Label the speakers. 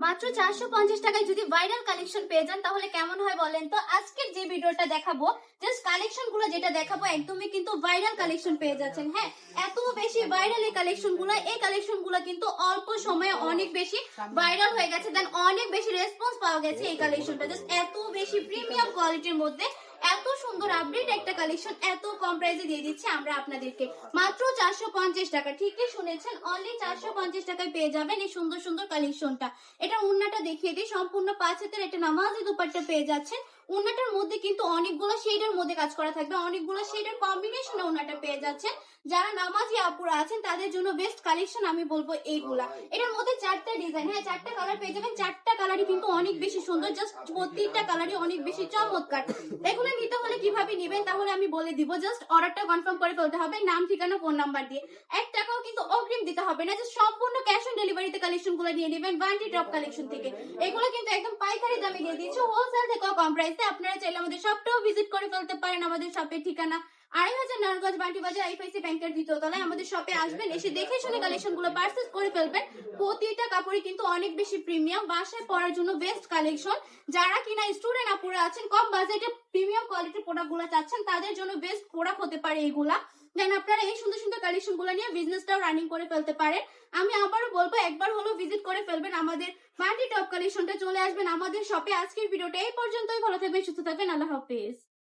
Speaker 1: মাত্র 450 টাকায় যদি ভাইরাল কালেকশন পেয়ে যান তাহলে কেমন হয় বলেন তো। আজকের যে ভিডিওটা দেখাবো, জাস্ট কালেকশন গুলো যেটা দেখাবো একদমই কিন্তু ভাইরাল কালেকশন পেয়ে যাচ্ছেন। হ্যাঁ, এত বেশি ভাইরাল এই কালেকশন গুলো কিন্তু অল্প সময়ে অনেক বেশি ভাইরাল হয়ে গেছে, দেন অনেক বেশি রেসপন্স পাওয়া গেছে। এই কালেকশনটা জাস্ট এত বেশি প্রিমিয়াম কোয়ালিটির মধ্যে এত সুন্দর আপডেট একটা কালেকশন এত কম প্রাইসে দিয়ে দিচ্ছি আমরা আপনাদেরকে মাত্র 450 টাকা। ঠিকই শুনেছেন, অনলি 450 টাকায় পেয়ে যাবেন এই সুন্দর সুন্দর কালেকশনটা। এটা উন্নাটা দেখিয়ে দিই, সম্পূর্ণ 5 হাতের একটা নামাজি দুপাট্টা পেয়ে যাচ্ছেন। উন্নাটার মধ্যে কিন্তু অনেকগুলো শেডের মধ্যে কাজ করা থাকবে, অনেকগুলো শেডের কম্বিনেশনে উন্নাটা পেয়ে যাচ্ছেন। যারা নামাজি আপুরা আছেন তাদের জন্য বেস্ট কালেকশন আমি বলবো এইগুলা। এটার মধ্যে 4টা ডিজাইন, হ্যাঁ 4টা কালার পেয়ে যাবেন। 4টা কালারই কিন্তু অনেক বেশি সুন্দর, জাস্ট প্রত্যেকটা কালারই অনেক বেশি চমৎকার। এগুলো নিতে হলে কিভাবে নিবেন তাহলে আমি বলে দিব। জাস্ট অর্ডারটা কনফার্ম করে ফেলতে হবে নাম, ঠিকানা, ফোন নাম্বার দিয়ে। 1 টাকাও কিন্তু অগ্রিম দিতে হবে না, জাস্ট সম্পূর্ণ ক্যাশ অন ডেলিভারিতে কালেকশন গুলো নিয়ে নেবেন বান্টি টপ কালেকশন থেকে। এগুলো কিন্তু একদম পাইকারি দামে দিয়ে দিচ্ছি, হোলসেল থেকেও কম প্রাইসে। আপনারা চাইলে আমাদের শপটাও ভিজিট করে ফেলতে পারেন। আমাদের শপের ঠিকানা 2,500 নারায়ণগঞ্জ বান্টি বাজার আইপিআইসি ব্যাংকের দ্বিতীয় তলায়। আমাদের শপে আসবেন, এসে দেখে শুনে কালেকশন গুলো পারচেজ করে ফেলবেন। প্রতিটা কাপড়ই কিন্তু অনেক বেশি প্রিমিয়াম, বাসায় পরার জন্য বেস্ট কালেকশন। যারা কিনা স্টুডেন্ট আপুরা আছেন, কম বাজেটে প্রিমিয়াম কোয়ালিটির প্রোডাক্ট গুলো চাচ্ছেন, তাদের জন্য বেস্ট প্রোডাক্ট হতে পারে এগুলা। দেন আপনারা এই সুন্দর সুন্দর কালেকশন গুলো নিয়ে বিজনেসটাও রানিং করে ফেলতে পারেন। আমি আবারও বলবো, একবার হলো ভিজিট করে ফেলবেন আমাদের বান্টি টপ কালেকশনটা, চলে আসবেন আমাদের শপে। আজকের ভিডিওটা এই পর্যন্তই, ভালো থাকবেন, সুস্থ থাকবেন, আল্লাহ হাফেজ।